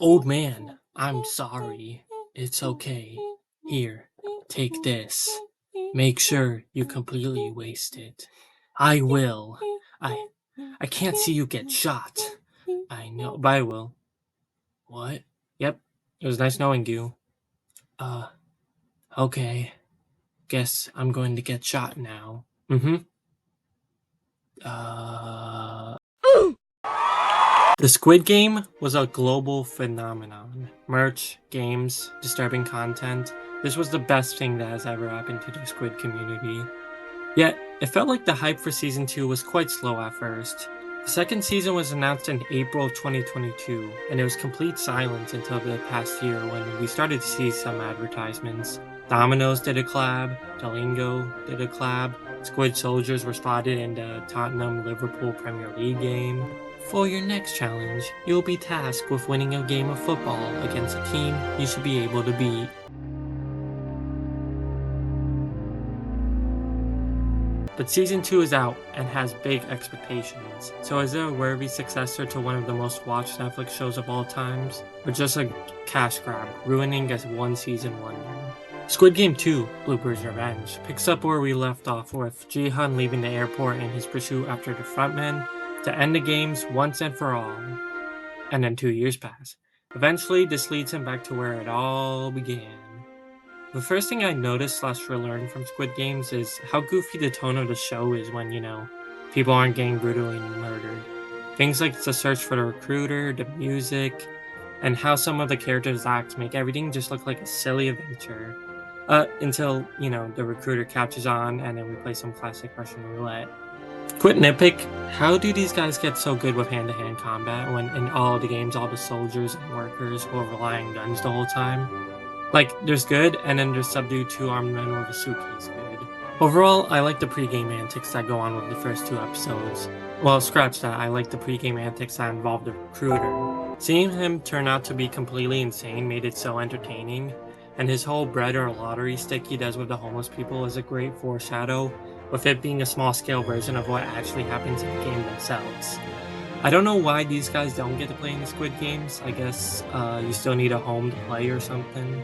Old man, I'm sorry. It's okay. Here, take this. Make sure you completely waste it. I will. I I can't see you get shot. I know, but I will. What? Yep. It was nice knowing you. Uh, okay. Guess I'm going to get shot now. Mm-hmm. Uh The Squid Game was a global phenomenon. Merch, games, disturbing content. This was the best thing that has ever happened to the Squid community. Yet, it felt like the hype for season 2 was quite slow at first. The second season was announced in April 2022, and it was complete silence until the past year when we started to see some advertisements. Domino's did a collab, Duolingo did a collab, Squid soldiers were spotted in the Tottenham Liverpool Premier League game. For your next challenge, you'll be tasked with winning a game of football against a team you should be able to beat. But season 2 is out and has big expectations. So is it a worthy successor to one of the most watched Netflix shows of all times? Or just a cash grab, ruining as one season wonder? Squid Game 2, Blooper's Revenge, picks up where we left off with Jihan leaving the airport in his pursuit after the frontman to end the games once and for all. And then 2 years pass. Eventually, this leads him back to where it all began. The first thing I noticed slash relearned from Squid Games is how goofy the tone of the show is when, people aren't getting brutally murdered. Things like the search for the recruiter, the music, and how some of the characters' act make everything just look like a silly adventure. Until, the recruiter catches on and then we play some classic Russian roulette. Quit nitpick, how do these guys get so good with hand-to-hand combat when in all the games all the soldiers and workers will rely on guns the whole time? Like, there's good, and then there's subdued two-armed men with a suitcase good. Overall, I like the pre-game antics that go on with the first 2 episodes. Well, scratch that, I like the pre-game antics that involve the recruiter. Seeing him turn out to be completely insane made it so entertaining, and his whole bread or lottery stick he does with the homeless people is a great foreshadow, with it being a small-scale version of what actually happens in the game themselves. I don't know why these guys don't get to play in the Squid Games. I guess you still need a home to play or something.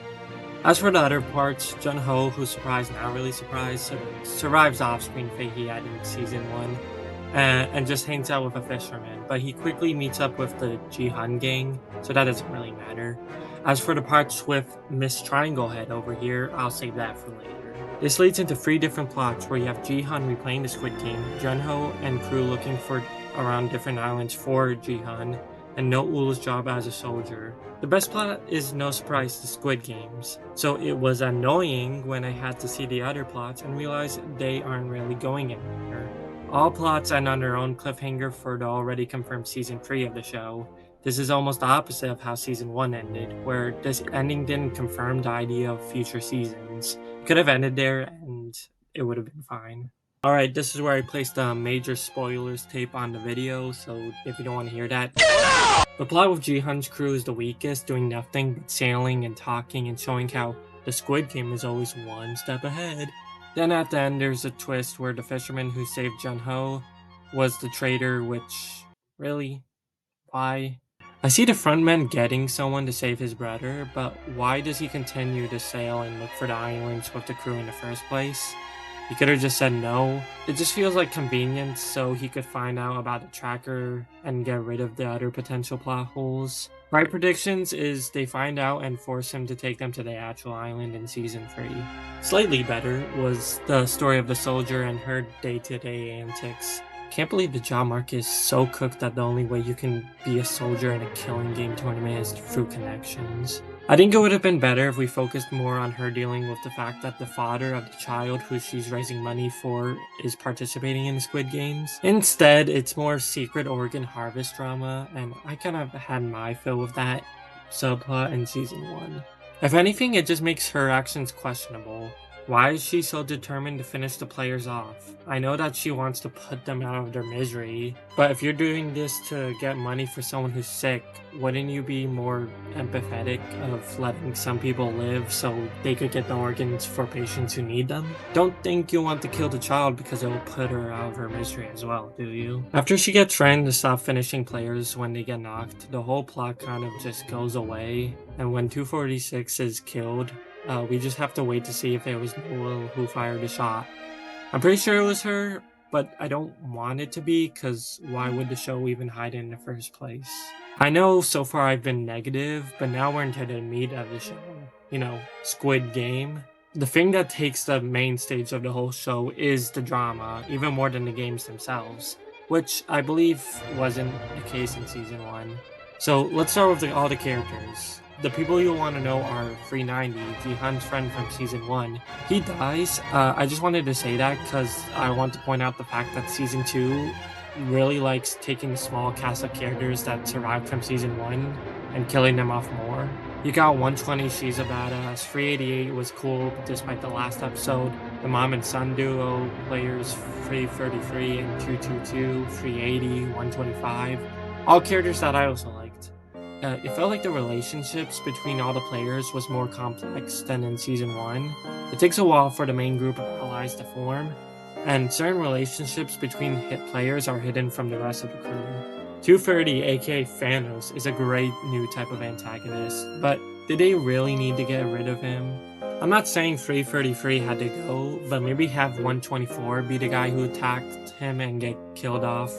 As for the other parts, Jun-Ho, who's surprised, not really surprised, survives the off-screen fate he had in Season 1, and just hangs out with a fisherman, but he quickly meets up with the Jihan gang, so that doesn't really matter. As for the parts with Miss Triangle Head over here, I'll save that for later. This leads into 3 different plots where you have Jihan replaying the Squid Game, Jun-Ho and crew looking for around different islands for Jihan, and No-Ul's job as a soldier. The best plot is no surprise the Squid Games, so it was annoying when I had to see the other plots and realize they aren't really going anywhere. All plots end on their own cliffhanger for the already confirmed season 3 of the show. This is almost the opposite of how season 1 ended, where this ending didn't confirm the idea of future seasons. It could have ended there and it would have been fine. Alright, this is where I placed the major spoilers tape on the video, so if you don't want to hear that. The plot with Jihan's crew is the weakest, doing nothing but sailing and talking and showing how the Squid Game is always one step ahead. Then at the end there's a twist where the fisherman who saved Jun-Ho was the traitor, which, really? Why? I see the frontman getting someone to save his brother, but why does he continue to sail and look for the islands with the crew in the first place? He could have just said no. It just feels like convenience so he could find out about the tracker and get rid of the other potential plot holes. My predictions is they find out and force him to take them to the actual island in season 3. Slightly better was the story of the soldier and her day-to-day antics. Can't believe the job market is so cooked that the only way you can be a soldier in a killing game tournament is through connections. I think it would have been better if we focused more on her dealing with the fact that the father of the child who she's raising money for is participating in the Squid Games. Instead, it's more secret organ harvest drama, and I kind of had my fill with that subplot in season 1. If anything, it just makes her actions questionable. Why is she so determined to finish the players off? I know that she wants to put them out of their misery, but if you're doing this to get money for someone who's sick, wouldn't you be more empathetic of letting some people live so they could get the organs for patients who need them? Don't think you want to kill the child because it will put her out of her misery as well, do you? After she gets trained to stop finishing players when they get knocked, the whole plot kind of just goes away, and when 246 is killed, we just have to wait to see if it was Noel who fired the shot. I'm pretty sure it was her, but I don't want it to be, because why would the show even hide it in the first place? I know so far I've been negative, but now we're into the meat of the show. Squid Game. The thing that takes the main stage of the whole show is the drama, even more than the games themselves, which I believe wasn't the case in season 1. So let's start with all the characters. The people you'll want to know are 390, Jihan's friend from season 1. He dies. I just wanted to say that because I want to point out the fact that season 2 really likes taking the small cast of characters that survived from season 1 and killing them off more. You got 120, she's a badass. 388 was cool despite the last episode. The mom and son duo players 333 and 222, 380, 125. All characters that I also liked. It felt like the relationships between all the players was more complex than in season 1. It takes a while for the main group of allies to form, and certain relationships between hit players are hidden from the rest of the crew. 230, aka Thanos, is a great new type of antagonist, but did they really need to get rid of him? I'm not saying 333 had to go, but maybe have 124 be the guy who attacked him and get killed off.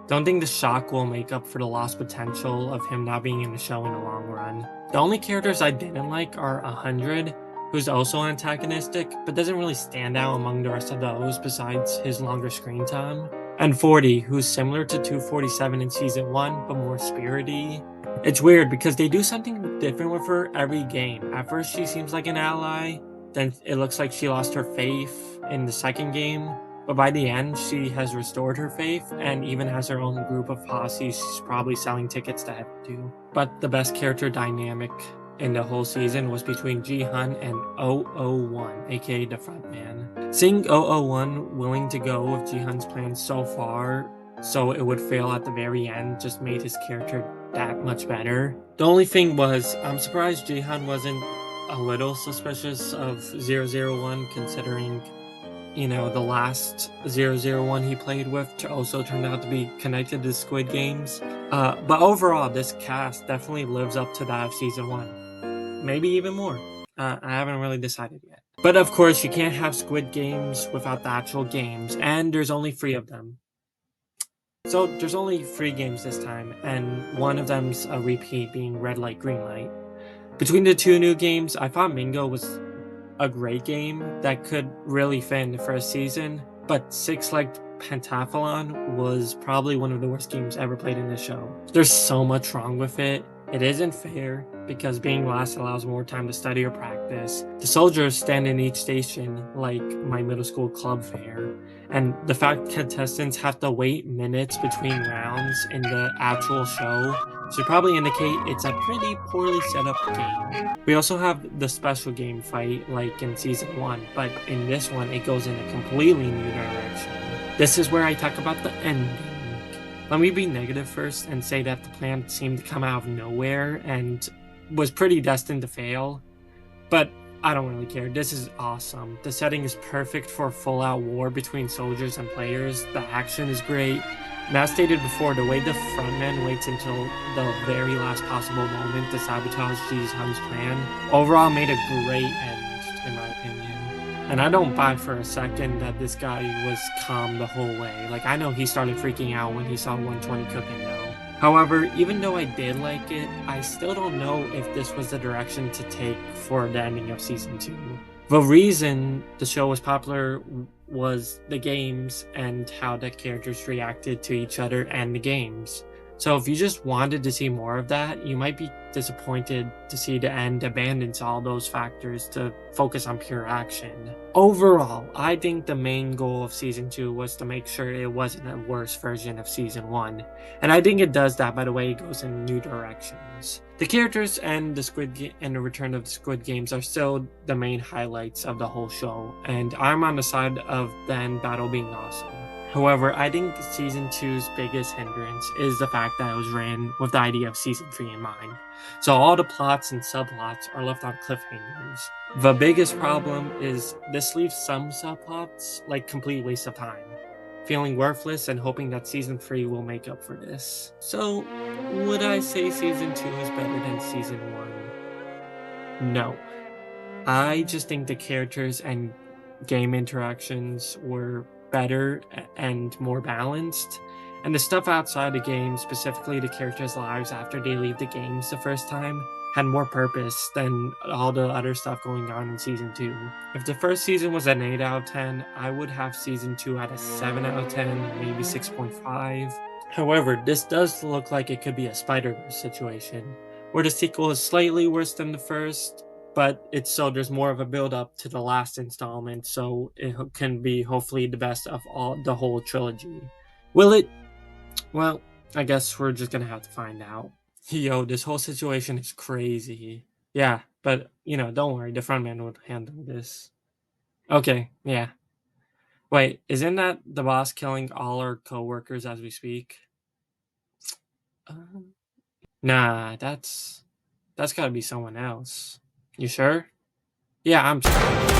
Don't think the shock will make up for the lost potential of him not being in the show in the long run. The only characters I didn't like are 100, who's also antagonistic, but doesn't really stand out among the rest of those besides his longer screen time. And 40, who's similar to 247 in season 1, but more spirity. It's weird because they do something different with her every game. At first she seems like an ally, then it looks like she lost her faith in the second game, but by the end she has restored her faith and even has her own group of posse she's probably selling tickets to heaven to. But the best character dynamic in the whole season was between Jihan and 001, aka the frontman. Seeing 001 willing to go with Jihan's plan so far so it would fail at the very end just made his character that much better. The only thing was, I'm surprised Jihan wasn't a little suspicious of 001 considering the last 001 he played with also turned out to be connected to Squid Games. But overall, this cast definitely lives up to that of season 1. Maybe even more. I haven't really decided yet. But of course, you can't have Squid Games without the actual games, and there's only 3 of them. So there's only 3 games this time, and one of them's a repeat being Red Light, Green Light. Between the 2 new games, I thought Mingo was a great game that could really fit in the first season, but Six-Legged Pentathlon was probably one of the worst games ever played in the show. There's so much wrong with it. It isn't fair because being last allows more time to study or practice. The soldiers stand in each station like my middle school club fair, and the fact contestants have to wait minutes between rounds in the actual show should probably indicate it's a pretty poorly set up game. We also have the special game fight like in season 1, but in this one it goes in a completely new direction. This is where I talk about the ending. Let me be negative first and say that the plan seemed to come out of nowhere and was pretty destined to fail, but I don't really care. This is awesome. The setting is perfect for a full-out war between soldiers and players. The action is great. And as stated before, the way the frontman waits until the very last possible moment to sabotage Jihan's plan overall made a great end, in my opinion. And I don't buy for a second that this guy was calm the whole way. Like, I know he started freaking out when he saw 120 cooking though. However, even though I did like it, I still don't know if this was the direction to take for the ending of season 2. The reason the show was popular was the games and how the characters reacted to each other and the games. So if you just wanted to see more of that, you might be disappointed to see the end abandons all those factors to focus on pure action. Overall, I think the main goal of season 2 was to make sure it wasn't a worse version of season 1. And I think it does that by the way it goes in new directions. The characters and and the return of the Squid Games are still the main highlights of the whole show, and I'm on the side of then Battle being awesome. However, I think season two's biggest hindrance is the fact that it was ran with the idea of season three in mind. So all the plots and subplots are left on cliffhangers. The biggest problem is this leaves some subplots like complete waste of time, feeling worthless and hoping that season 3 will make up for this. So, would I say season 2 is better than season 1? No. I just think the characters and game interactions were better and more balanced. And the stuff outside the game, specifically the characters' lives after they leave the games the first time, had more purpose than all the other stuff going on in season 2. If the first season was an 8 out of 10, I would have season 2 at a 7 out of 10, maybe 6.5. However, this does look like it could be a Spider-Verse situation, where the sequel is slightly worse than the first, but it's so there's more of a build up to the last installment, so it can be hopefully the best of all the whole trilogy. Will it? Well, I guess we're just gonna have to find out. Yo, this whole situation is crazy. Yeah, but don't worry, the frontman would handle this. Okay, yeah. Wait, isn't that the boss killing all our coworkers as we speak? Uh, nah, that's gotta be someone else. You sure? Yeah, I'm sure.